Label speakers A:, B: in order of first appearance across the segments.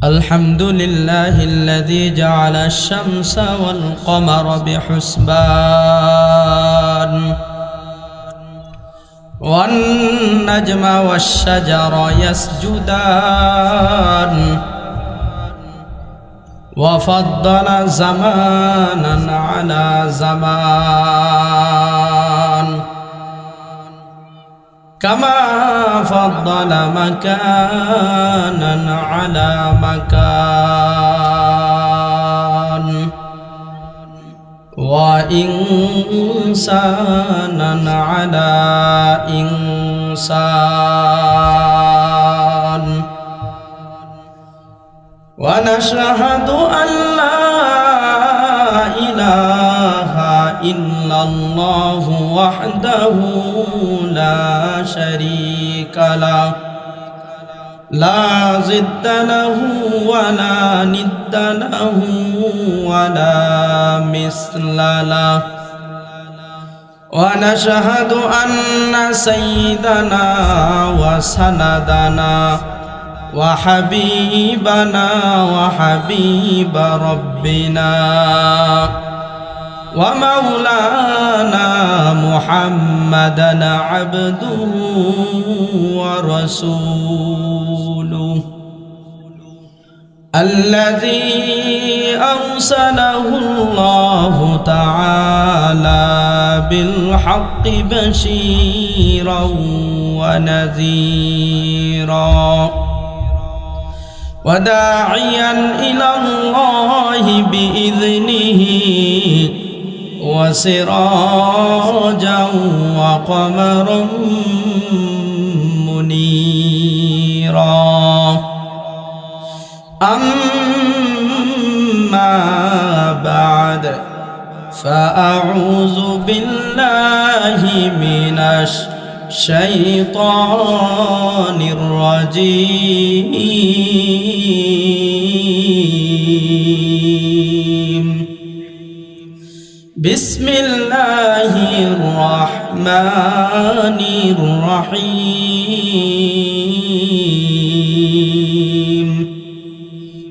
A: الحمد لله الذي جعل الشمس والقمر بحسبان والنجم والشجر يسجدان وفضل زمانا على زمان كما فضل مكانا على مكان وإنسانا على إنسان ونشهد أن لا إله إلا الله وحده لا شريك له لا ضد له ولا ند له ولا مثل له ونشهد أن سيدنا وسندنا وحبيبنا وحبيب ربنا ومولانا محمدا عبده ورسوله الذي أرسله الله تعالى بالحق بشيرا ونذيرا وداعيا إلى الله بإذنه وسراجا وقمرا منيرا أما بعد فأعوذ بالله من الشيطان الرجيم بسم الله الرحمن الرحيم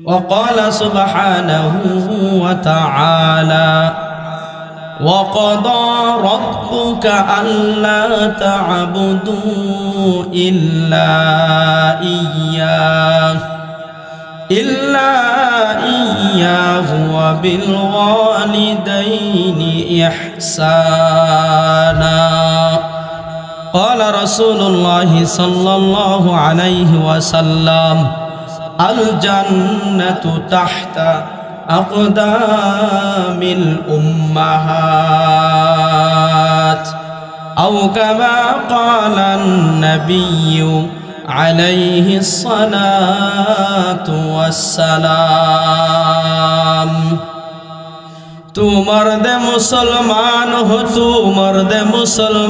A: وقال سبحانه وتعالى وقضى ربك ألا تعبدوا إلا إياه وبالوالدين إحسانا قال رسول الله صلى الله عليه وسلم الجنة تحت أقدام الأمهات أو كما قال النبي عليه الصلاة والسلام تو مرد مسلمان ہو تو مرد مسلمان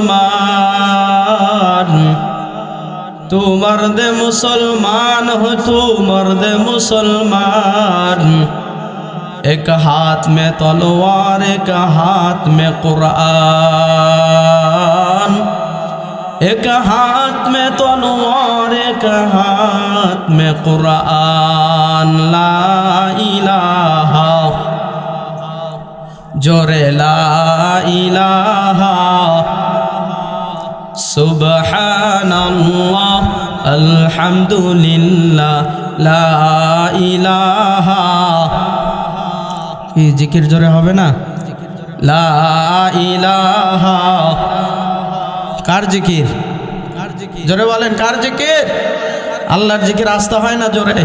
A: تو مرد مسلمان ہو تو مرد مسلمان ایک ہاتھ میں تلوار ایک ہاتھ میں قرآن ایک ہاتھ میں تلوار ایک ہاتھ میں قرآن لا الہ جورے لا الہ سبحان اللہ الحمدللہ لا الہ এই জিকির জোরে হবে না লা ইলাহা কার জিকির জোরে বলেন কার জিকির আল্লাহর জিকির আস্তে হয় না জোরে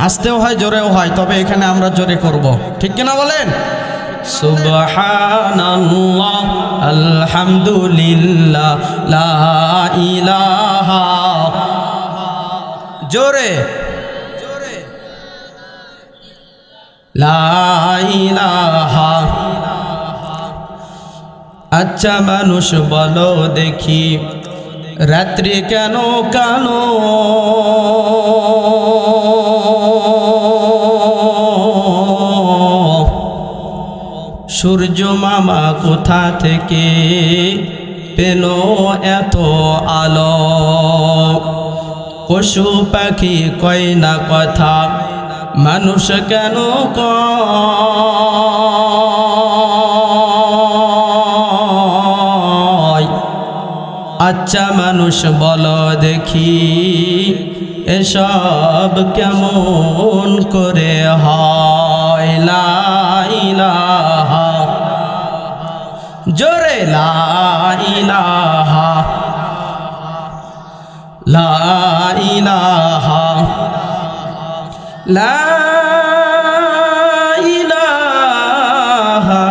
A: আস্তেও হয় জোরেও হয় তবে এখানে আমরা জোরে করব ঠিক কি না বলেন সুবহানাল্লাহ আলহামদুলিল্লাহ লা ইলাহা জোরে লা ইলাহা আচ্ছা মানুষ বলো দেখি রাত্রি কেন কালো সূর্য মামা কোথা থেকে পেল এত আলো পশু পাখি কয় না কথা মানুষ কেন কয় আচ্ছা মানুষ বলো দেখি এসব কেমন করে হয় লা ইলাহা জোরে লা ইলাহা লা ইলাহা লা ইলাহা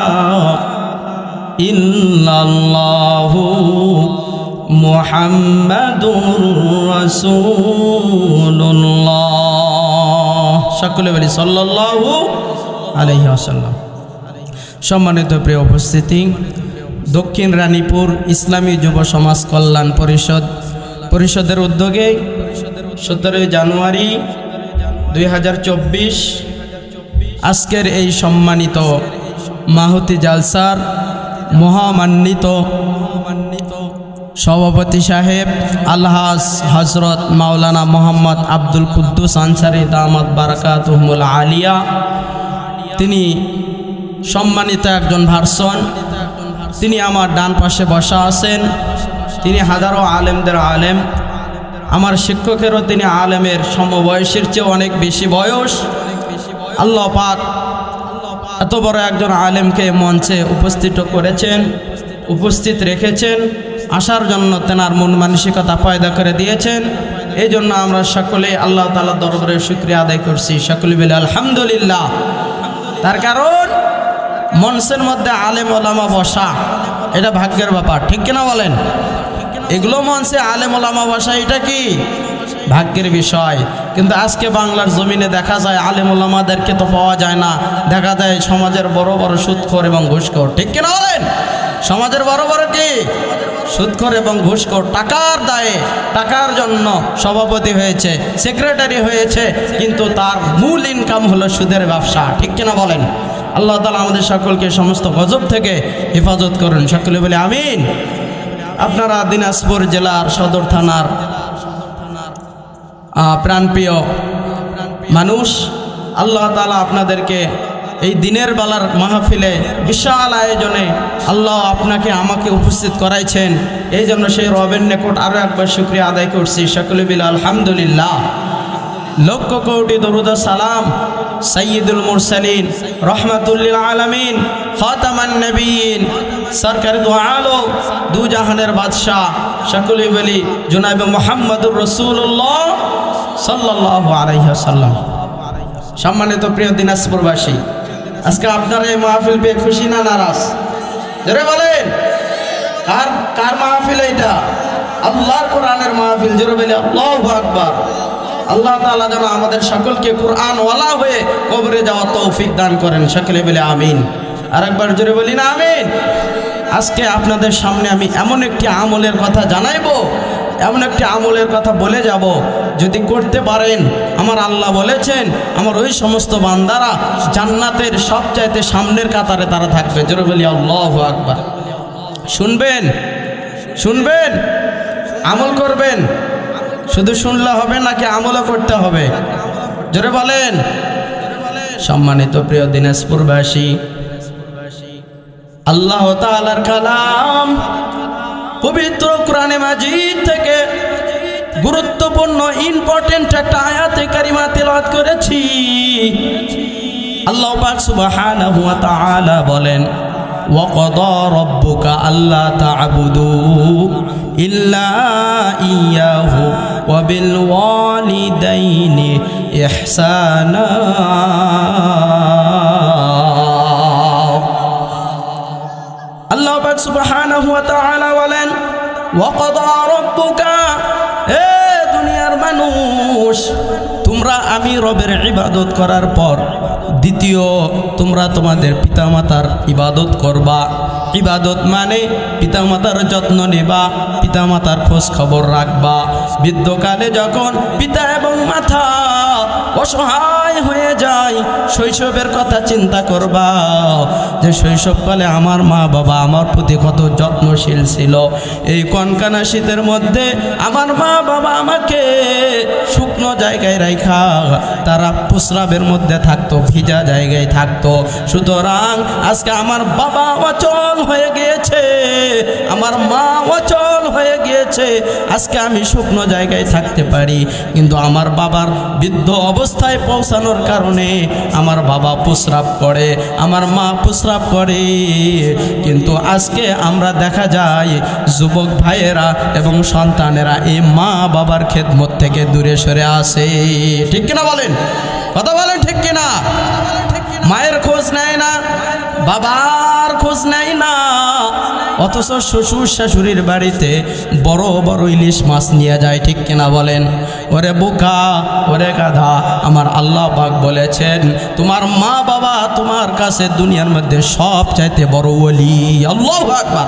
A: ইল্লাল্লাহু মুহাম্মাদুর রাসূলুল্লাহ সকলে বলি সাল্লাল্লাহু আলাইহি ওয়াসাল্লাম। সম্মানিত প্রিয় উপস্থিতি, দক্ষিণ রানীপুর ইসলামী যুব সমাজ কল্যাণ পরিষদের উদ্যোগে 17 জানুয়ারি 2024 আজকের এই সম্মানিত মাহুতি জালসার মহামান্বিত সভাপতি সাহেব আলহাজ হজরত মাওলানা মোহাম্মদ আব্দুল কুদ্দুস আনসারী দামাত বারাকাতুহুল আলিয়া, তিনি সম্মানিত একজন ভার্সন। তিনি আমার ডান পাশে বসা আছেন। তিনি হাজারো আলেমদের আলেম, আমার শিক্ষকেরও তিনি আলেমের সমবয়সীর চেয়ে অনেক বেশি বয়স। আল্লাহ পাক এত বড় একজন আলেমকে মঞ্চে উপস্থিত রেখেছেন, আসার জন্য তেনার মন মানসিকতা পয়দা করে দিয়েছেন। এই জন্য আমরা সকলে আল্লাহ তাআলার দরবারে শুকরিয়া আদায় করছি। সকলে বলে আলহামদুলিল্লাহ। তার কারণ মঞ্চের মধ্যে আলেম ওলামা বসা এটা ভাগ্যের ব্যাপার, ঠিক কিনা বলেন? এগুলো মঞ্চে আলেম ওলামা বসা এটা কি ভাগ্যের বিষয়। কিন্তু আজকে বাংলার জমিনে দেখা যায় আলেম ওলামাদেরকে তো পাওয়া যায় না, দেখা যায় সমাজের বড় বড় সুদখোর এবং ঘুষখোর, ঠিক কিনা বলেন? সমাজের বড় বড় কি সুদখোর এবং ঘুষখোর, টাকার দায়ে টাকার জন্য সভাপতি হয়েছে, সেক্রেটারি হয়েছে, কিন্তু তার মূল ইনকাম হলো সুদের ব্যবসা, ঠিক কিনা বলেন? আল্লাহ তাআলা আমাদের সকলকে সমস্ত গজব থেকে হেফাজত করুন। সকলে বলে আমিন। আপনারা দিনাজপুর জেলার সদর থানার প্রাণপ্রিয় মানুষ, আল্লাহ তাআলা আপনাদেরকে এই দিনের বেলার মাহফিলে বিশাল আয়োজনে আল্লাহ আপনাকে আমাকে উপস্থিত করাইছেন। এই জন্য সেই রবের নিকট আরও একবার শুকরিয়া আদায় করছি। সকলে বলে আলহামদুলিল্লাহ। লক্ষ কোটি দরুদ ও সালাম সাইয়্যিদুল মুরসালিন রহমাতুল্লিল আলামিন খাতামান নবিয়্যিন সরকার দু আলম দু জাহানের বাদশাহ সকলে বলি জনাবে মুহাম্মদুর রাসূলুল্লাহ সাল্লাল্লাহু আলাইহি ওয়াসাল্লাম। সম্মানিত প্রিয় দিনাজপুরবাসী, আজকে আপনারা এই মাহফিল পেয়ে খুশি না নারাজ? জোরে বলেন, কার মাহফিল এটা? আল্লাহর কোরআনের মাহফিল। জোরে বলি আল্লাহু আকবার। আল্লাহ তাআলা যেন আমাদের সকলকে কোরআন ওয়ালা হয়ে কবরে যাওয়ার তৌফিক দান করেন। সকলে বলে আমিন। আর একবার জোরে বলি না আমিন। আজকে আপনাদের সামনে আমি এমন একটি আমলের কথা জানাইবো, এমন একটি আমলের কথা বলে যাব, যদি করতে পারেন আমার আল্লাহ বলেছেন আমার ওই সমস্ত বান্দারা জান্নাতের সবচাইতে সামনের কাতারে তারা থাকবে। জোরে বলি আল্লাহু আকবার। শুনবেন, আমল করবেন। শুধু শুনলে হবে নাকি আমলও করতে হবে? জোরে বলেন। সম্মানিত প্রিয় দিনাজপুরবাসী, আল্লাহ তাআলার কালাম পবিত্র কোরআনে মাজিদ থেকে গুরুত্বপূর্ণ ইম্পর্টেন্ট একটা আয়াতে কারিমা তেলাওয়াত করেছি। আল্লাহ পাক সুবহানাহু ওয়া তাআলা বলেন, ওয়া ক্বাদা রাব্বুকা আল্লা তা'বুদু ইল্লা ইয়্যাহু ওয়া বিল ওয়ালিদাইনি ইহসানা। আল্লাহ পাক সুবহানাহু ওয়া তাআলা বলেন, ওয়া ক্বাদা রাব্বুকা, হে দুনিয়ার মানুষ, তোমরা আমি রবের ইবাদত করার পর দ্বিতীয় তোমরা তোমাদের পিতামাতার ইবাদত করবা। ইবাদত মানে পিতামাতার যত্ন নেবা, পিতামাতার খোঁজ খবর রাখবা, বৃদ্ধকালে যখন পিতা এবং মাতা অসহায় হয়ে যায়, শৈশবের কথা চিন্তা করবা যে শৈশবকালে আমার মা বাবা আমার প্রতি কত যত্নশীল ছিল। এই কনকানা শীতের মধ্যে আমার মা বাবা আমাকে শুকনো জায়গায় রাখা, তারা প্রস্রাবের মধ্যে থাকতো, ভিজা জায়গায় থাকতো। সুতরাং আজকে আমার বাবা অচল হয়ে গিয়েছে, আমার মা অচল হয়ে গিয়েছে, আজকে আমি শুকনো জায়গায় থাকতে পারি। কিন্তু আমার বাবার বৃদ্ধ অবস্থায় পৌঁছানোর কারণে আমার বাবা প্রস্রাব করে, আমার মা প্রস্রাব করে। কিন্তু আজকে আমরা দেখা যায় যুবক ভাইয়েরা এবং সন্তানেরা এই মা বাবার খেদমত থেকে দূরে সরে আসে। ঠিক কিনা বলেন? কথা বলেন ঠিক কিনা? মায়ের খোঁজ নেয় না, বাবার খোঁজ নেয় না, অথচ শ্বশুর শাশুড়ির বাড়িতে বড় বড় ইলিশ মাছ নিয়ে যায়। ঠিক কিনা বলেন? ওরে বোকা, ওরে গাধা, আমার আল্লাহ পাক বলেছেন তোমার মা বাবা তোমার কাছে দুনিয়ার মধ্যে সবচাইতে বড় ওলি। আল্লাহু আকবার।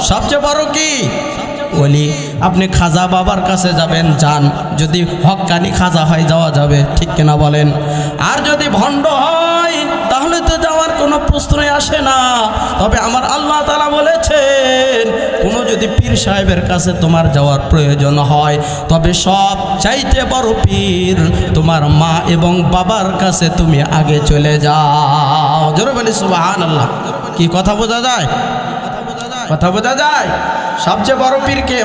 A: সবচেয়ে বড় কি? ওলি। আপনি খাজা বাবার কাছে যাবেন, যান, যদি হক্কানি খাজা হয় যাওয়া যাবে। ঠিক কিনা বলেন? আর যদি ভণ্ড হয় তাহলে তো যাওয়ার কোনো প্রশ্নই আসে না। তবে আমার আল্লাহ তাআলা বলেছেন কোনো যদি পীর সাহেবের কাছে তোমার যাওয়ার প্রয়োজন হয় তবে সব চাইতে বড় পীর তোমার মা এবং বাবার কাছে তুমি আগে চলে যাও। জোরে বলি সুবহানাল্লাহ। কি কথা বোঝা যায়? কথা বোঝা যায়? সবচেয়ে বড় পীর কে?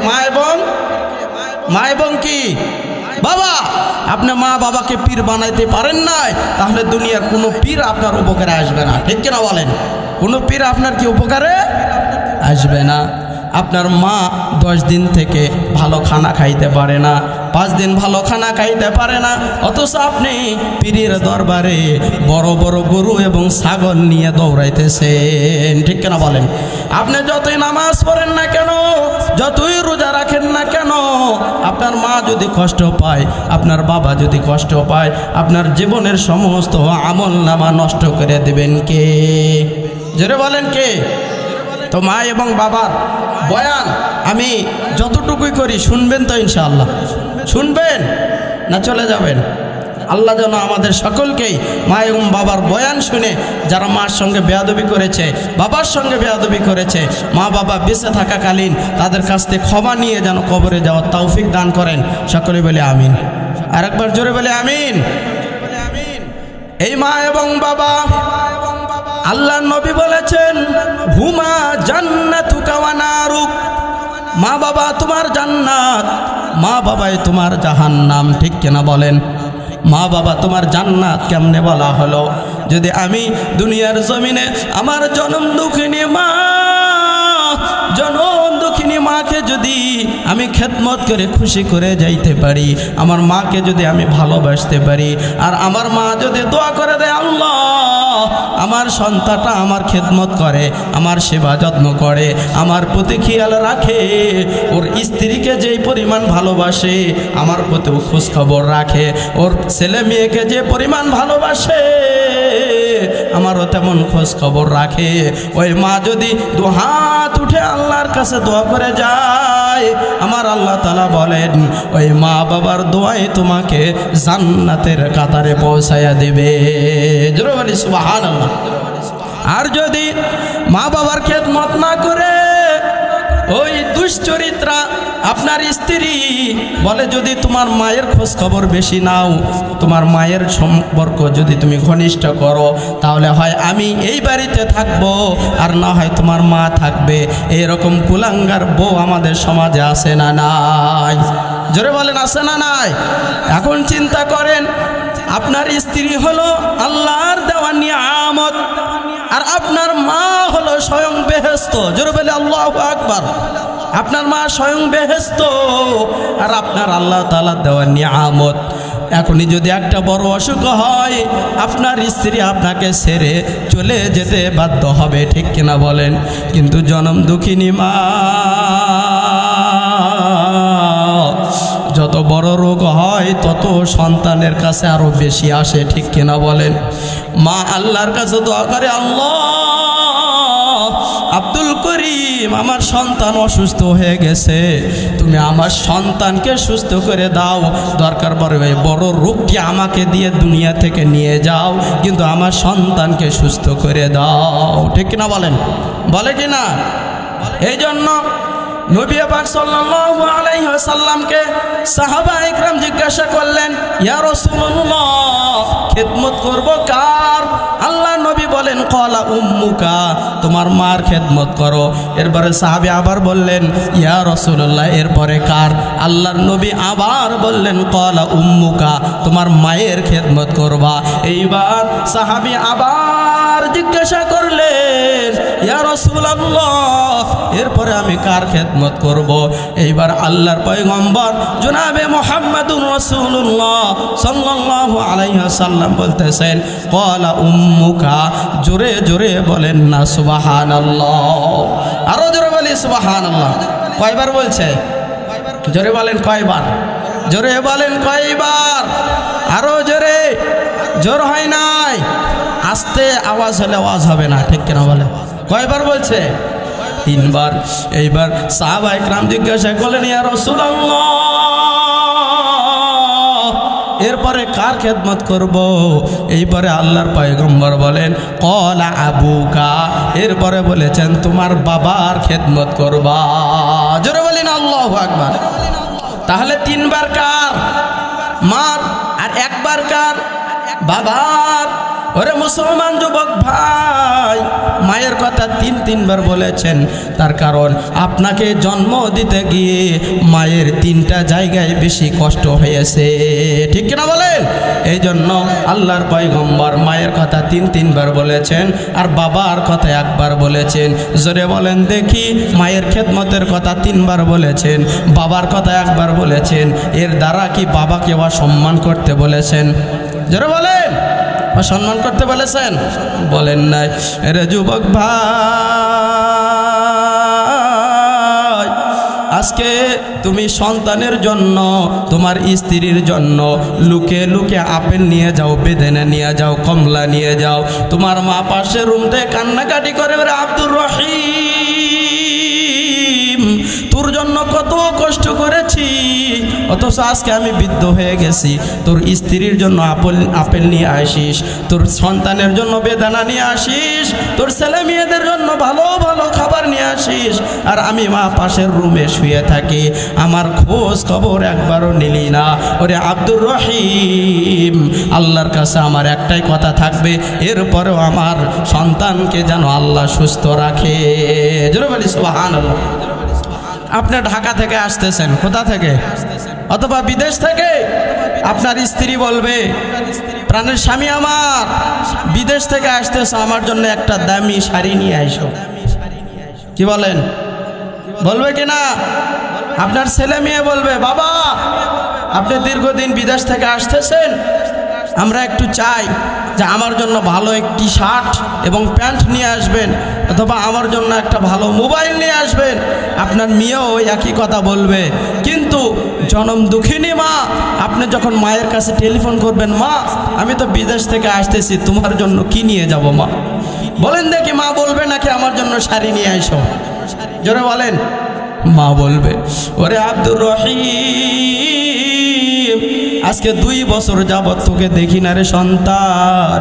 A: মা এবং কি? বাবা। আপনি মা বাবাকে পীর বানাইতে পারেন নাই, তাহলে দুনিয়ার কোনো পীর আপনার উপকারে আসবে না। ঠিক কিনা বলেন? কোনো পীর আপনার কি উপকারে আসবে না। আপনার মা 10 দিন থেকে ভালো খানা খাইতে পারে না, 5 দিন ভালো খানা খাইতে পারে না, অথচ আপনি পীরের দরবারে বড় বড় গরু এবং ছাগল নিয়ে দৌড়াইতেছেন। ঠিক কিনা বলেন? আপনি যতই নামাজ পড়েন না কেন, যতই রোজা রাখেন না কেন, আপনার মা যদি কষ্ট পায়, আপনার বাবা যদি কষ্ট পায়, আপনার জীবনের সমস্ত আমল নামা নষ্ট করে দেবেন কে? জোরে বলেন কে? তো মা এবং বাবার বয়ান আমি যতটুকুই করি শুনবেন তো ইনশাআল্লাহ? শুনবেন না চলে যাবেন? আল্লাহ যেন আমাদের সকলকেই মা এবং বাবার বয়ান শুনে যারা মার সঙ্গে বেয়াদবি করেছে, বাবার সঙ্গে বেয়াদবি করেছে, মা বাবা বেঁচে থাকাকালীন তাদের কাছ থেকে ক্ষমা নিয়ে যেন কবরে যাওয়ার তৌফিক দান করেন। সকলে বলে আমিন। আর একবার জোরে বলে আমিন। এই মা এবং বাবা, আল্লাহর নবী বলেছেন হুমা জান্নাতুকা ওয়া নারুক। মা বাবা তোমার জান্নাত, মা বাবাই তোমার জাহান্নাম। ঠিক কিনা বলেন? মা বাবা তোমার জান্নাত কেমনে বলা হলো? যদি আমি দুনিয়ার জমিনে আমার জনম দুঃখিনী মাকে যদি আমি খেদমত করে খুশি করে যাইতে পারি, আমার মাকে যদি আমি ভালোবাসতে পারি, আর আমার মা যদি দোয়া করে দেয় আল্লাহ আমার সন্তানটা আমার খেদমত করে, আমার সেবা যত্ন করে, আমার প্রতি খেয়াল রাখে, ওর স্ত্রীকে যেই পরিমাণ ভালোবাসে আমার প্রতি খোঁজ খবর রাখে, ওর ছেলে মেয়েকে যে পরিমাণ ভালোবাসে আমারও তেমন খোঁজ খবর রাখে, ওই মা যদি দুহাত উঠে আল্লাহর কাছে দোয়া করে যায়, আমার আল্লাহ তাআলা বলেন ওই মা বাবার দোয়াই তোমাকে জান্নাতের কাতারে পৌঁছায়া দেবে। জোরে বলি সুবহানাল্লাহ। আর যদি মা বাবার খেদমত না করে ওই দুশ্চরিত্রা আপনার স্ত্রী বলে যদি তোমার মায়ের খোঁজ খবর বেশি নাও, তোমার মায়ের সম্পর্ক যদি তুমি ঘনিষ্ঠ করো, তাহলে হয় আমি এই বাড়িতে থাকবো আর না হয় তোমার মা থাকবে। এরকম কুলাঙ্গার বউ আমাদের সমাজে আছে না নাই? জোরে বলেন আছে না নাই? এখন চিন্তা করেন আপনার স্ত্রী হলো আল্লাহর দেওয়া নিয়ামত, আর আপনার মা হলো স্বয়ং বেহেশত। জোরে বলে আল্লাহু আকবার। আপনার মা স্বয়ং বেহেশত আর আপনার আল্লাহ তাআলা দেওয়া নিয়ামত। এখনই যদি একটা বড় অসুখ হয় আপনার স্ত্রী আপনাকে ছেড়ে চলে যেতে বাধ্য হবে। ঠিক কিনা বলেন? কিন্তু জনম দুঃখিনী মা যত বড় রোগ হয় তত সন্তানের কাছে আরো বেশি আসে। ঠিক কিনা বলেন? মা আল্লাহর কাছে দোয়া করে আল্লাহ আব্দুল করিম রহিম, আমার সন্তান অসুস্থ হয়ে গেছে, তুমি আমার সন্তানকে সুস্থ করে দাও, দরকার পড়ে ওই বড় রোগটি আমাকে দিয়ে দুনিয়া থেকে নিয়ে যাও, কিন্তু আমার সন্তানকে সুস্থ করে দাও। ঠিক কিনা বলেন? বলে কিনা? এই জন্য নবী পাক সাল্লাল্লাহু আলাইহি ওয়াসাল্লামকে সাহাবা ইকরাম জিজ্ঞাসা করলেন, ইয়া রাসূলুল্লাহ, খিদমত করব কার? আল্লাহ নবী বলেন, ক্বালা উম্মুকা, তোমার মার খিদমত করো। এরপরে সাহাবী আবার বললেন, ইয়া রাসূলুল্লাহ, এরপরে কার? আল্লাহর নবী আবার বললেন, ক্বালা উম্মুকা, তোমার মায়ের খিদমত করবা। এইবার সাহাবী আবার জিজ্ঞাসা করলেন, ইয়া রাসূলুল্লাহ, এরপরে আমি কার খিদমত করব? এইবার আল্লাহর পয়গম্বর জনাবে মুহাম্মদুর রাসূলুল্লাহ সাল্লাল্লাহু আলাইহি ওয়াসাল্লাম বলতেছেন, ক্বালা উম্মুকা। জোরে জোরে বলেন না সুবহানাল্লাহ, আরো জোরে বলি সুবহানাল্লাহ। কয়বার বলছে? জোরে বলেন কয়বার? জোরে বলেন কয়বার? আরো জোরে। জোর হয় নাই, আস্তে আওয়াজ হলে আওয়াজ হবে না। ঠিক কিনা বলেন? কয়বার বলছে? 3 বার। এইবার সাহাবা ইকরাম জিজ্ঞাসা করলেন, ইয়া রাসূলুল্লাহ, এরপরে কার খিদমত করব? এইবারে আল্লাহর পয়গম্বর বলেন, ক্বালা আবুকা, এরপরে বলেছেন তোমার বাবার খিদমত করবা। জোরে বলেন আল্লাহু আকবার। তাহলে 3 বার কার? মার। আর 1 বার কার? বাবার। ওরে মুসলমান যুবক ভাই, মায়ের কথা 3 বার বলেছেন, তার কারণ আপনাকে জন্ম দিতে গিয়ে মায়ের 3টা জায়গায় বেশি কষ্ট হয়েছে। ঠিক কিনা বলেন? এই জন্য আল্লাহর পয়গম্বর মায়ের কথা 3 বার বলেছেন, আর বাবার কথা 1 বার বলেছেন। জোরে বলেন দেখি, মায়ের খেদমতের কথা 3 বার বলেছেন, বাবার কথা 1 বার বলেছেন, এর দ্বারা কি বাবাকে অসম্মান করতে বলেছেন? জোরে বলেন, সম্মান করতে বলেছেন? বলেন নাই। এরে যুবক ভাই, আজকে তুমি সন্তানের জন্য, তোমার স্ত্রীর জন্য লুকে লুকে আপেল নিয়ে যাও, বেদেনা নিয়ে যাও, কমলা নিয়ে যাও। তোমার মা পাশে রুম থেকে কান্নাকাটি করে, ওরে আব্দুর রহিম, তোর জন্য কত কষ্ট করেছি, অথচ আজকে আমি বৃদ্ধ হয়ে গেছি। তোর স্ত্রীর জন্য আপেল নিয়ে আসিস, তোর সন্তানের জন্য বেদানা নিয়ে আসিস, তোর ছেলে মেয়েদের জন্য ভালো ভালো খাবার নিয়ে আসিস, আর আমি মা পাশের রুমে শুয়ে থাকি, আমার খোঁজ খবর একবারও নিলি না। ওরে আব্দুর রহিম, আল্লাহর কাছে আমার একটাই কথা থাকবে, এরপরেও আমার সন্তানকে যেন আল্লাহ সুস্থ রাখে। জোরে বলি সুবহানাল্লাহ। আপনি ঢাকা থেকে আসতেছেন, কোথা থেকে? অথবা বিদেশ থেকে। আপনার স্ত্রী বলবে, প্রাণের স্বামী আমার, বিদেশ থেকে আসতেছ, আমার জন্য একটা দামি শাড়ি নিয়ে আইসো। কি বলেন? বলবে কিনা? আপনার ছেলে মেয়ে বলবে, বাবা আপনি দীর্ঘদিন বিদেশ থেকে আসতেছেন, আমরা একটু চাই যে আমার জন্য ভালো একটি শার্ট এবং প্যান্ট নিয়ে আসবেন, অথবা আমার জন্য একটা ভালো মোবাইল নিয়ে আসবেন। আপনার মেয়েও একই কথা বলবে। কিন্তু জনম দুঃখিনী মা, আপনি যখন মায়ের কাছে টেলিফোন করবেন, মা আমি তো বিদেশ থেকে আসতেছি, তোমার জন্য কি নিয়ে যাব মা? বলেন দেখি, মা বলবে নাকি আমার জন্য শাড়ি নিয়ে আইসো? জোরে বলেন। মা বলবে। ওরে আব্দুর রহিম, আজকে 2 বছর যাবত তোকে দেখি না রে সন্তান,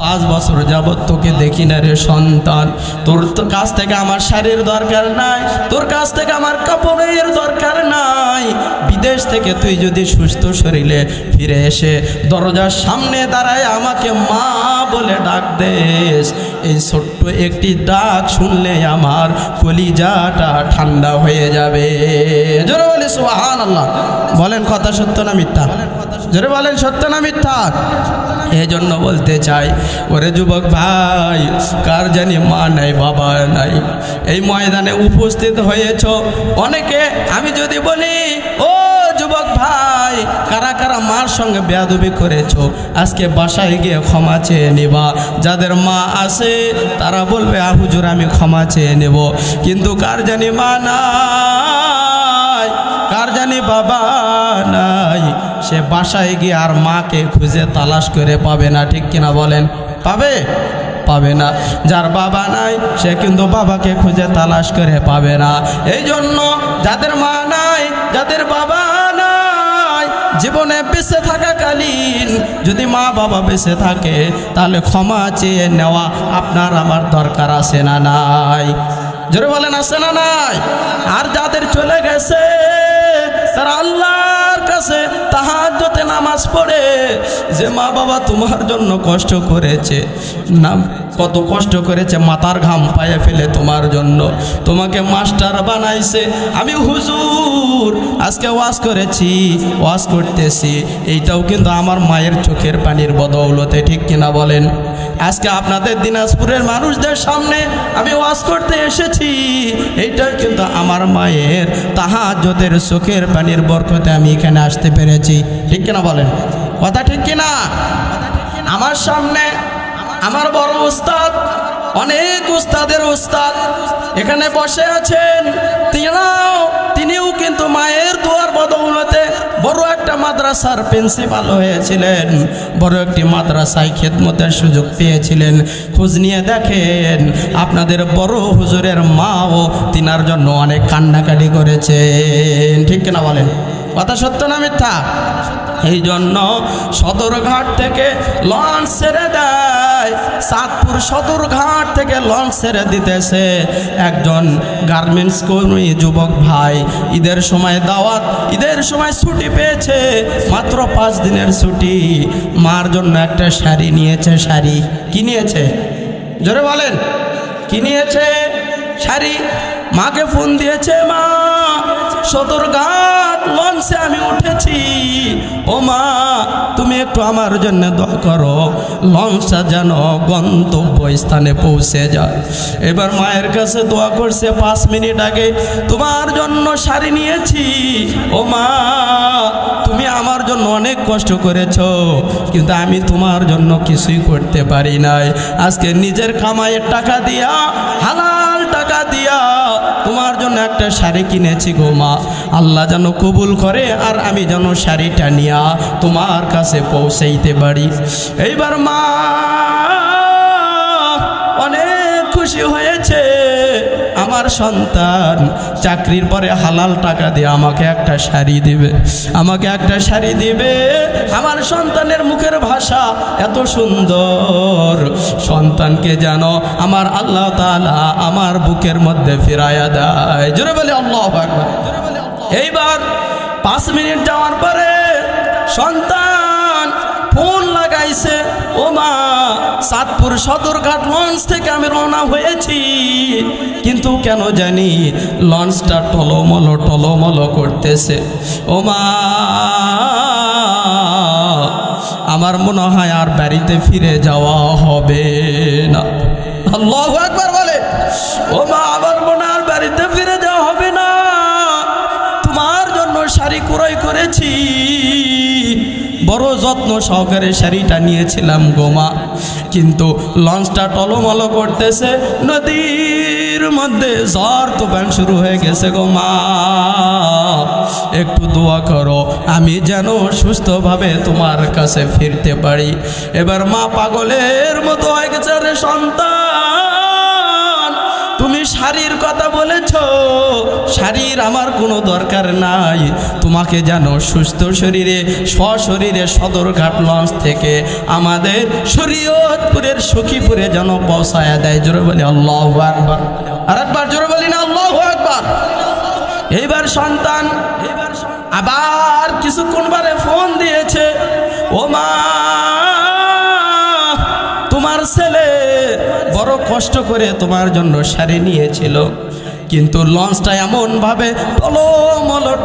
A: 5 বছর যাবত তোকে দেখি না রে সন্তান। তোর কাছ থেকে আমার শাড়ির দরকার নাই, তোর কাছ থেকে আমার কাপড়ের দরকার নাই। বিদেশ থেকে তুই যদি সুস্থ শরীরে ফিরে এসে দরজার সামনে দাঁড়ায় আমাকে মা বলে ডাক দেস, এই ছোট্ট একটি ডাক শুনলে আমার কলিজাটা ঠান্ডা হয়ে যাবে। জোরে বলে সুবহানাল্লাহ। বলেন কথা সত্য না মিথ্যা? জোরে বলেন সত্য না মিথ্যা? এই জন্য বলতে চাই, ওরে যুবক ভাই, কার জানি মা নাই বাবা নাই, এই ময়দানে উপস্থিত হয়েছ অনেকে। আমি যদি বলি, ও যুবক ভাই, কারা কারা মার সঙ্গে বেয়াদবি করেছো, আজকে বাসায় গিয়ে ক্ষমা চেয়ে নিবা। যাদের মা আছে তারা বলবে, হুজুর আমি ক্ষমা চেয়ে নেব। কিন্তু কার জানি মা নাই, কার জানি বাবা নাই, সে বাসায় গিয়ে আর মাকে খুঁজে তালাশ করে পাবে না। ঠিক কিনা বলেন? পাবে? পাবে না। যার বাবা নাই সে কিন্তু বাবাকে খুঁজে তালাশ করে পাবে না। এই জন্য যাদের মা নাই, যাদের বাবা নাই, জীবনে বেঁচে থাকাকালীন যদি মা বাবা বেঁচে থাকে তাহলে ক্ষমা চেয়ে নেওয়া আপনার আমার দরকার আছে না নাই? জোরে বলেন আছে না নাই? আর যাদের চলে গেছে তারা আল্লাহর কাছে তাহাজ্জুদে নামাজ পড়ে যে মা বাবা তোমার জন্য কষ্ট করেছে, না কত কষ্ট করেছে, মাথার ঘাম পায়ে ফেলে তোমার জন্য, তোমাকে মাস্টার বানাইছে। আমি হুজুর আজকে ওয়াজ করেছি, ওয়াজ করতেছি, এইটাও কিন্তু আমার মায়ের চোখের পানির বদৌলতে, ঠিক কিনা বলেন? আজকে আপনাদের দিনাজপুরের মানুষদের সামনে আমি ওয়াজ করতে এসেছি, এইটাই কিন্তু আমার মায়ের তাহাজ্জুদের চোখের পানির বরকতে আমি এখানে আসতে পেরেছি, ঠিক কিনা বলেন? কথা ঠিক কিনা? আমার সামনে আমার বড় উস্তাদ, অনেক উস্তাদের উস্তাদ এখানে বসে আছেন, তিনিও কিন্তু মায়ের দোয়ার বদৌলতে বড় একটা মাদ্রাসার প্রিন্সিপাল হয়েছিলেন, বড় একটি মাদ্রাসায় খেদমতের সুযোগ পেয়েছিলেন। খোঁজ নিয়ে দেখেন আপনাদের বড় হুজুরের মাও তিনার জন্য অনেক কান্নাকাটি করেছেন, ঠিক কিনা বলেন? কথা সত্য না মিথ্যা? এই জন্য সদরঘাট থেকে লঞ্চ ছেড়ে দেয়, চাঁদপুর সদরঘাট থেকে লঞ্চ ছেড়ে দিতেছে একজন গার্মেন্টস কর্মী যুবক ভাই। ঈদের সময় দাওয়াত, ঈদের সময় ছুটি পেয়েছে, মাত্র 5 দিনের ছুটি। মার জন্য একটা শাড়ি নিয়েছে। শাড়ি কি নিয়েছে? জোরে বলেন, কি নিয়েছে? শাড়ি। মাকে ফোন দিয়েছে, মা সদরঘাট লঞ্চে আমি উঠেছি, ও মা তুমি একটু আমার জন্য দোয়া করো, লঞ্চটা যেন গন্তব্য স্থানে পৌঁছে যায়। এবার মায়ের কাছে দোয়া করছে, 5 মিনিট আগে তোমার জন্য শাড়ি নিয়েছি, ও মা তুমি আমার জন্য অনেক কষ্ট করেছো, কিন্তু আমি তোমার জন্য কিছুই করতে পারি নাই। আজকে নিজের কামাইয়ের টাকা দিয়া, হালাল টাকা দিয়া তোমার জন্য একটা শাড়ি কিনেছি গো মা, আল্লাহ যেন কবুল করে আর আমি যেন শাড়িটা নিয়া তোমার কাছে পৌঁছাইতে পারি। এইবার মা অনেক খুশি হয়েছে, আমার সন্তান চাকরির পরে হালাল টাকা দিয়ে আমাকে একটা শাড়ি দিবে, আমাকে একটা শাড়ি দিবে। আমার সন্তানের মুখের ভাষা এত সুন্দর, সন্তানকে যেন আমার আল্লাহ তাআলা আমার বুকের মধ্যে ফিরাইয়া দেয়। জোরে বলে আল্লাহু আকবার। এইবার 5 মিনিট যাওয়ার পরে সন্তান ফোন লাগাইছে, ও মা চাঁদপুর সদরঘাট লঞ্চ থেকে আমি রওনা হয়েছি, কিন্তু কেন জানি লঞ্চটা টলমলো করতেছে। ও মা আমার মনে হয় আর বাড়িতে ফিরে যাওয়া হবে না। আল্লাহু আকবার বলে, ও মা আমার মনে আর বাড়িতে ফিরে যাওয়া হবে না, তোমার জন্য শাড়ি ক্রয় করেছি, বড় যত্ন সহকারে শাড়িটা নিয়েছিলাম গো মা, কিন্তু লঞ্চটা টলমলো করতেছে, নদীর মধ্যে ঝড় তুফান শুরু হয়ে গেছে গো মা, একটু দোয়া করো আমি যেন সুস্থভাবে তোমার কাছে ফিরতে পারি। এবার মা পাগলের মতো হয়ে গেছে, রে সন্তান তুমি শাড়ির কথা বলেছ, শাড়ির আমার কোনো দরকার নাই, তোমাকে যেন সুস্থ শরীরে সশরীরে সদরঘাট লঞ্চ থেকে আমাদের শরীয়তপুরের সখীপুরে যেন পৌঁছায়া দেয়। জোরে বলি আল্লাহু আকবার। আর একবার জোরে বলি না আল্লাহু আকবার। এইবার সন্তান আবার কিছুক্ষণ পরে ফোন দিয়েছে, ও মা তোমার ছেলে বড় কষ্ট করে তোমার জন্য শাড়ি নিয়েছিল, কিন্তু লঞ্চটা এমন ভাবে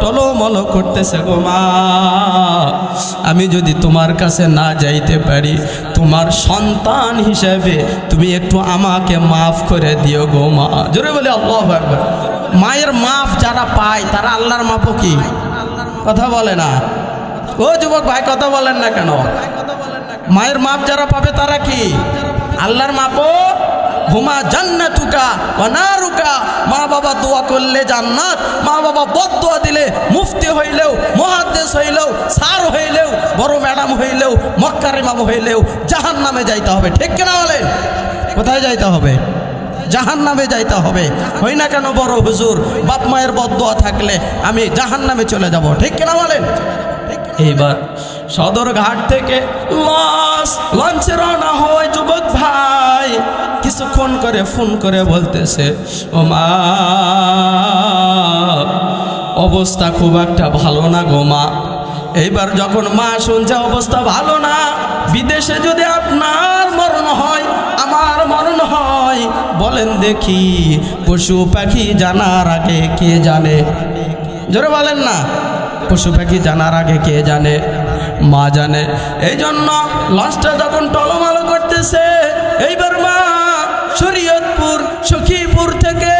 A: টলমলো করতেছে গো মা, আমি যদি তোমার কাছে না যাইতে পারি, তোমার সন্তান হিসেবে তুমি একটু আমাকে মাফ করে দিও গো মা। জোরে বলে আল্লাহু আকবার। মায়ের মাফ যারা পায় তারা আল্লাহর মাপও কি? কথা বলে না ও যুবক ভাই, কথা বলেন না কেন? মায়ের মাপ যারা পাবে তারা কি? আল্লাহর মাপও। হুমা জান্নাতুকা ওয়া নারুকা, মা বাবা দোয়া করলে জান্নাত, মা বাবা বদদোয়া দিলে মুফতি হইলেও, মুহাদ্দিস হইলেও, স্যার হইলেও, বড় ম্যাডাম হইলেও, মক্কার ইমাম হইলেও জাহান্নামে যাইতে হবে, ঠিক কিনা বলেন? কোথায় যাইতে হবে? জাহান্নামে যাইতে হবে। হই না কেন বড় হুজুর, বাপ মায়ের বদদোয়া থাকলে আমি জাহান্নামে চলে যাব, ঠিক কিনা বলেন? এইবার সদরঘাট থেকে লঞ্চে রওনা হয় যুবক ভাই। কিছুক্ষণ করে ফোন করে বলতেছে, ও মা, অবস্থা খুব একটা ভালো না গো মা। এইবার যখন মা শুনছে অবস্থা ভালো না, বিদেশে যদি আপনার মরণ হয়, আমার মরণ হয়, বলেন দেখি পশু পাখি জানার আগে কে জানে? জোরে বলেন না, পশু পাখি জানার আগে কে জানে? মা জানে। এই জন্য লঞ্চটা যখন টলমলো করতেছে, এইবার মা শরীয়তপুর সখীপুর থেকে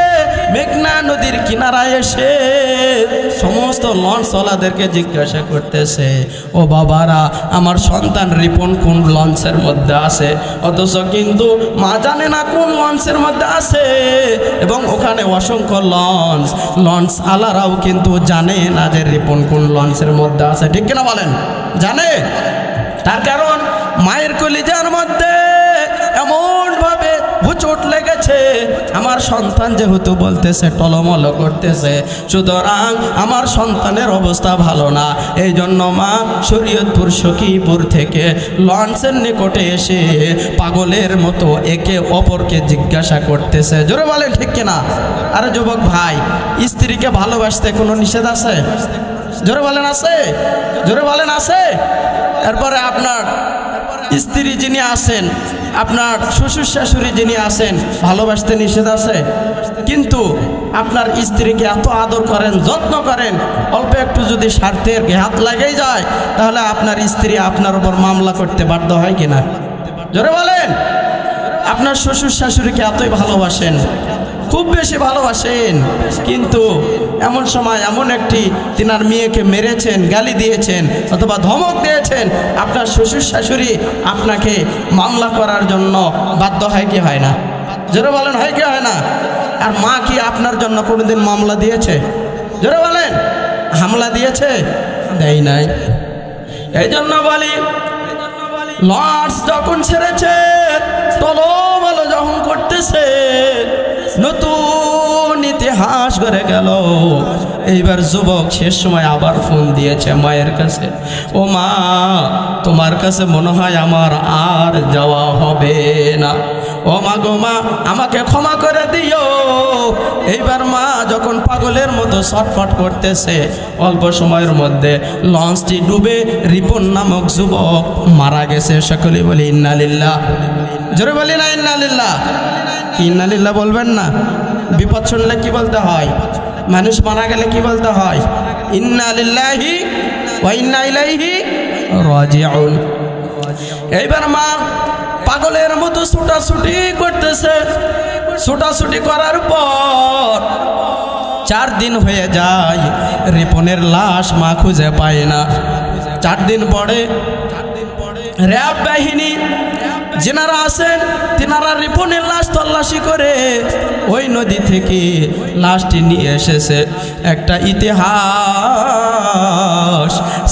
A: মেঘনা নদীর কিনারায় এসে সমস্ত লঞ্চওয়ালাদেরকে জিজ্ঞাসা করতেছে, ও বাবারা, আমার সন্তান রিপন কোন লঞ্চের মধ্যে আছে? অথচ কিন্তু মা জানে না কোন লঞ্চের মধ্যে আছে, এবং ওখানে অসংখ্য লঞ্চ আলারাও কিন্তু জানে না যে রিপন কোন লঞ্চের মধ্যে আছে, ঠিক কিনা বলেন? জানে। তার কারণ মায়ের কলিজার মধ্যে এমনভাবে হুচট লেগেছে, আমার সন্তান যেহেতু বলতেছে, টলমল করতেছে, সুতরাং আমার সন্তানের অবস্থা ভালো না। এই জন্য মা শরীয়তপুর সখীপুর থেকে লঞ্চের নিকটে এসে পাগলের মতো একে অপরকে জিজ্ঞাসা করতেছে। জোরে বলেন ঠিক কিনা? আরে যুবক ভাই, স্ত্রীকে ভালোবাসতে কোনো নিষেধ আছে? জোরে বলেন আছে? জোরে বলেন আছে? এরপরে আপনার স্ত্রী যিনি আছেন, আপনার শ্বশুর শাশুড়ি যিনি আছেন, ভালোবাসতে নিষেধ আছে? কিন্তু আপনার স্ত্রীকে এত আদর করেন, যত্ন করেন, অল্প একটু যদি স্বার্থের হাত লাগেই যায়, তাহলে আপনার স্ত্রী আপনার উপর মামলা করতে বাধ্য হয় কিনা? জোরে বলেন। আপনার শ্বশুর শাশুড়িকে এতই ভালোবাসেন, খুব বেশি ভালোবাসেন, কিন্তু এমন সময় এমন একটি তিনার মেয়েকে মেরেছেন, গালি দিয়েছেন অথবা ধমক দিয়েছেন, আপনার শ্বশুর শাশুড়ি আপনাকে মামলা করার জন্য বাধ্য হয় কি হয় না? জোরে বলেন, হয় কি হয় না? আর মা কি আপনার জন্য কোনোদিন মামলা দিয়েছে? জোরে বলেন, হামলা দিয়েছে? দেয় নাই। এই জন্য বলি, লঞ্চ যখন ছেড়েছে, টলমলো যখন করতেছে, নতুন ইতিহাস গড়ে গেল। এইবার যুবক শেষ সময় আবার ফোন দিয়েছে মায়ের কাছে, ও মা, তোমার কাছে মনে হয় আমার আর যাওয়া হবে না। ও মা গো মা, আমাকে ক্ষমা করে দিও। এইবার মা যখন পাগলের মতো ছটফট করতেছে, অল্প সময়ের মধ্যে লঞ্চটি ডুবে রিপন নামক যুবক মারা গেছে। সকলে বলি ইন্না লিল্লাহ। জোরে বলি না ইন্না লিল্লাহ। ইন্না লিল্লাহ বলবেন না? বিপদ শুনলে কি বলতে হয়? মানুষ মারা গেলে কি বলতে হয়? ইন্না লিল্লাহি ওয়া ইন্না ইলাইহি রাজিউন। এইবার মা পাগলের মতো ছুটাছুটি করতেছে। ছুটাছুটি করার পর 4 দিন হয়ে যায়, রিপনের লাশ মা খুঁজে পায় না। 4 দিন পরে র্যাব বাহিনী যেনারা আছেন, তেনারা রিপনের লাশ তল্লাশি করে ওই নদী থেকে লাশটি নিয়ে এসেছে। একটা ইতিহাস,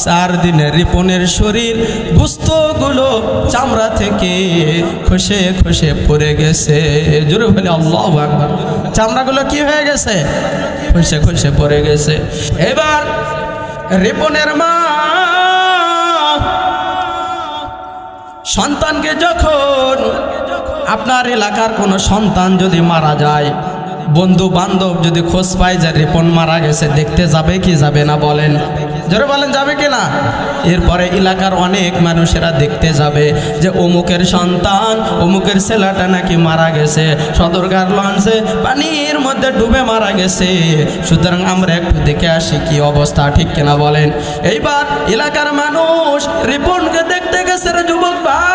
A: 4 দিনে রিপনের শরীর গোস্তগুলো চামড়া থেকে খসে খসে পড়ে গেছে। জোরে বলে আল্লাহু আকবার। চামড়াগুলো কি হয়ে গেছে? খসে খসে পড়ে গেছে। এবার রিপনের মা সন্তানকে, যখন আপনার এলাকার কোনো সন্তান যদি মারা যায়, বন্ধু বান্ধব যদি খোঁজ পায় যে রিপন মারা গেছে, দেখতে যাবে কি যাবে না বলেন? জোরে বলেন, যাবে কি না? এরপরে এলাকার অনেক মানুষেরা দেখতে যাবে যে অমুকের সন্তান, অমুকের ছেলেটা নাকি মারা গেছে, সদরঘাট লঞ্চে পানির মধ্যে ডুবে মারা গেছে, সুতরাং আমরা একটু দেখে আসি কি অবস্থা, ঠিক কিনা বলেন? এইবার এলাকার মানুষ রিপনকে দেখতে গেছে রে যুবক ভাই।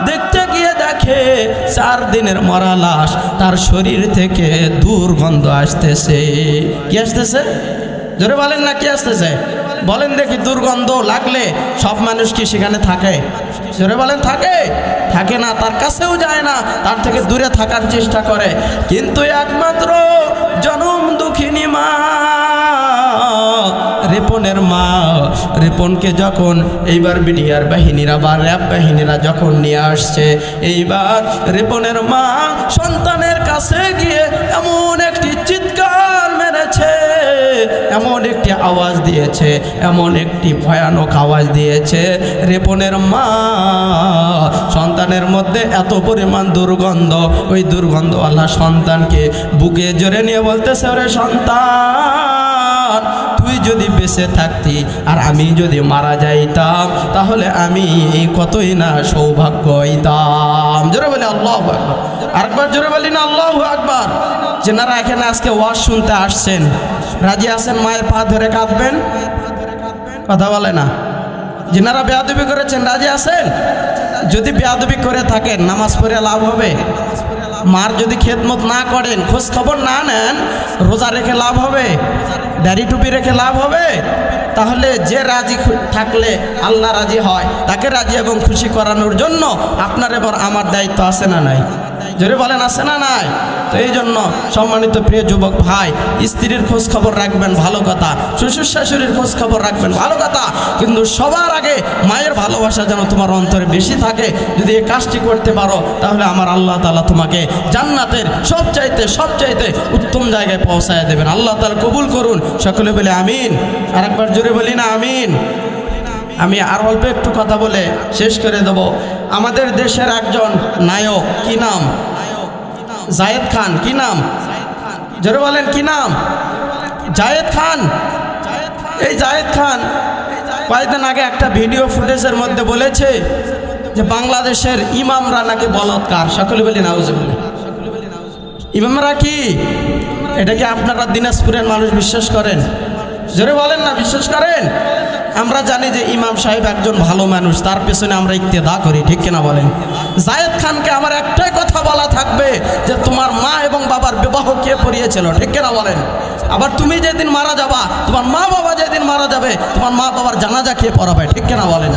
A: দেখতে গিয়ে দেখে 4 দিনের মরা লাশ, তার শরীর থেকে দুর্গন্ধ আসতেছে। কি আসতেছে? জোরে বলেন না, কি আসতেছে? বলেন দেখি। দুর্গন্ধ লাগলে সব মানুষ কি সেখানে থাকে? জোরে বলেন, থাকে? থাকে না, তার কাছেও যায় না, তার থেকে দূরে থাকার চেষ্টা করে। কিন্তু একমাত্র জনম দুঃখিনী মা রিপনের মা রিপনকে যখন এইবার বিডিআর বাহিনীরা বা র্যাব বাহিনীরা যখন নিয়ে আসছে, এইবার রিপনের মা সন্তানের কাছে গিয়ে এমন একটি চিৎকার মেরেছে, এমন একটি আওয়াজ দিয়েছে, এমন একটি ভয়ানক আওয়াজ দিয়েছে। রিপনের মা সন্তানের মধ্যে এত পরিমাণ দুর্গন্ধ, ওই দুর্গন্ধওয়ালা সন্তানকে বুকে জড়িয়ে নিয়ে বলতেছে, ওরে সন্তান, তুই যদি বেঁচে থাকতি আর আমি যদি মারা যাইতাম তাহলে আমি কতই না সৌভাগ্য হইতাম। জোরে বলি আল্লাহু আকবার। আরেকবার জোরে বলি না আল্লাহু আকবার। যেনারা এখানে আজকে ওয়াজ শুনতে আসছেন, রাজি আছেন মায়ের পা ধরে কাঁদবেন? কথা বলে না। যেনারা বেয়াদবি করেছেন রাজি আছেন? যদি বেয়াদবি করে থাকেন নামাজ পড়ে লাভ হবে? মার যদি খেদমত না করেন, খোঁজ খবর না নেন, রোজা রেখে লাভ হবে? দাড়ি টুপি রেখে লাভ হবে? তাহলে যে রাজি থাকলে আল্লাহ রাজি হয়, তাকে রাজি এবং খুশি করানোর জন্য আপনার এবার আমার দায়িত্ব আছে না নাই? জোরে বলেন আছে না নাই? তো এই জন্য সম্মানিত প্রিয় যুবক ভাই, স্ত্রীর খোঁজ খবর রাখবেন, ভালো কথা। শ্বশুর শাশুড়ির খোঁজ খবর রাখবেন, ভালো কথা। কিন্তু সবার আগে মায়ের ভালোবাসা যেন তোমার অন্তরে বেশি থাকে। যদি এই কাজটি করতে পারো তাহলে আমার আল্লাহ তাআলা তোমাকে জান্নাতের সবচাইতে উত্তম জায়গায় পৌঁছায় দেবেন। আল্লাহ তাআলা কবুল করুন। সকলে বলে আমিন। আরেকবার জোরে বলি না আমিন। আমি আর অল্প একটু কথা বলে শেষ করে দেব। আমাদের দেশের একজন নায়ক, কি নাম? জায়েদ খান। কি নাম? জোরে বলেন কি নাম? জায়েদ খান। এই জায়েদ খান কয়েকদিন আগে একটা ভিডিও ফুটেজের মধ্যে বলেছে যে বাংলাদেশের ইমামরা নাকি বলৎকার। সকলে বলি নাউজুবিল্লাহ। ইমামরা কি? এটা কি আপনারা দিনাজপুরের মানুষ বিশ্বাস করেন? জোরে বলেন না বিশ্বাস করেন? আমরা জানি যে ইমাম সাহেব একজন ভালো মানুষ, তার পেছনে আমরা ইক্তেদা করি, ঠিক কিনা বলেন? জায়েদ খানকে আমার একটাই কথা বলা থাকবে যে তোমার মা এবং বাবার বিবাহ কে পড়িয়েছিল, ঠিক কিনা বলেন? আবার তুমি যেদিন মারা যাবা, তোমার মা বাবা যেদিন মারা যাবে, তোমার মা বাবার জানাজা কে পড়াবে, ঠিক কিনা বলেন?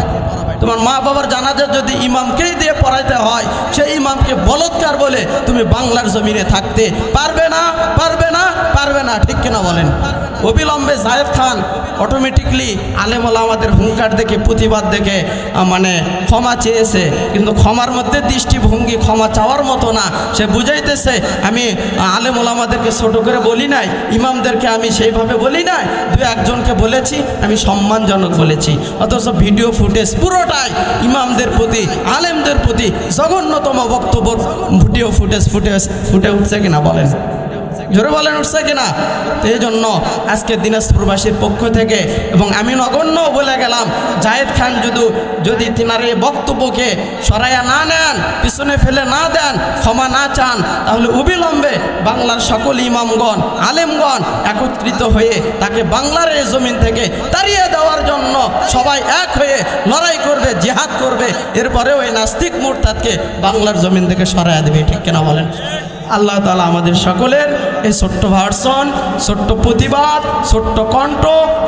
A: তোমার মা বাবার জানাজা যদি ইমামকেই দিয়ে পড়াইতে হয়, সেই ইমামকে বলৎকার বলে তুমি বাংলার জমিনে থাকতে পারবে না, পারবে না, পারবে না, ঠিক কিনা বলেন? অবিলম্বে জায়েদ খান অটোমেটিকলি আলেম ওলামাদের হুঙ্কার দেখে, প্রতিবাদ দেখে মানে ক্ষমা চেয়েছে। কিন্তু ক্ষমার মধ্যে দৃষ্টিভঙ্গি ক্ষমা চাওয়ার মতো না। সে বুঝাইতেছে আমি আলেম ওলামাদেরকে ছোট করে বলি নাই, ইমামদেরকে আমি সেইভাবে বলি নাই, দু একজনকে বলেছি, আমি সম্মানজনক বলেছি। অথচ ভিডিও ফুটেজ পুরোটাই ইমামদের প্রতি, আলেমদের প্রতি জঘন্যতম বক্তব্য ভিডিও ফুটেজ ফুটে উঠছে কিনা বলেন? জোরে বলেন উঠছে কিনা? তো এই জন্য আজকে দিনাজপুরবাসীর পক্ষ থেকে এবং আমি নগণ্য বলে গেলাম, জায়েদ খান যদি তিনার এই বক্তব্যকে সরাইয়া না নেন, পিছনে ফেলে না দেন, ক্ষমা না চান, তাহলে অবিলম্বে বাংলার সকল ইমামগণ, আলেমগণ একত্রিত হয়ে তাকে বাংলার এই জমিন থেকে তাড়িয়ে দেওয়ার জন্য সবাই এক হয়ে লড়াই করবে, জিহাদ করবে। এরপরে ওই নাস্তিক মুরতাদকে বাংলার জমিন থেকে সরাইয়া দেবে, ঠিক কিনা বলেন? আল্লাহ তাআলা আমাদের সকলের এই ছোট্ট ভার্সন, ছোট্ট প্রতিবাদ, ছোট্ট কণ্ঠ,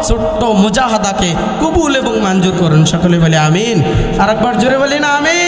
A: ছোট্ট মুজাহাদাকে কবুল এবং মঞ্জুর করুন। সকলে বলে আমিন। আরেকবার জোরে বলি না আমিন।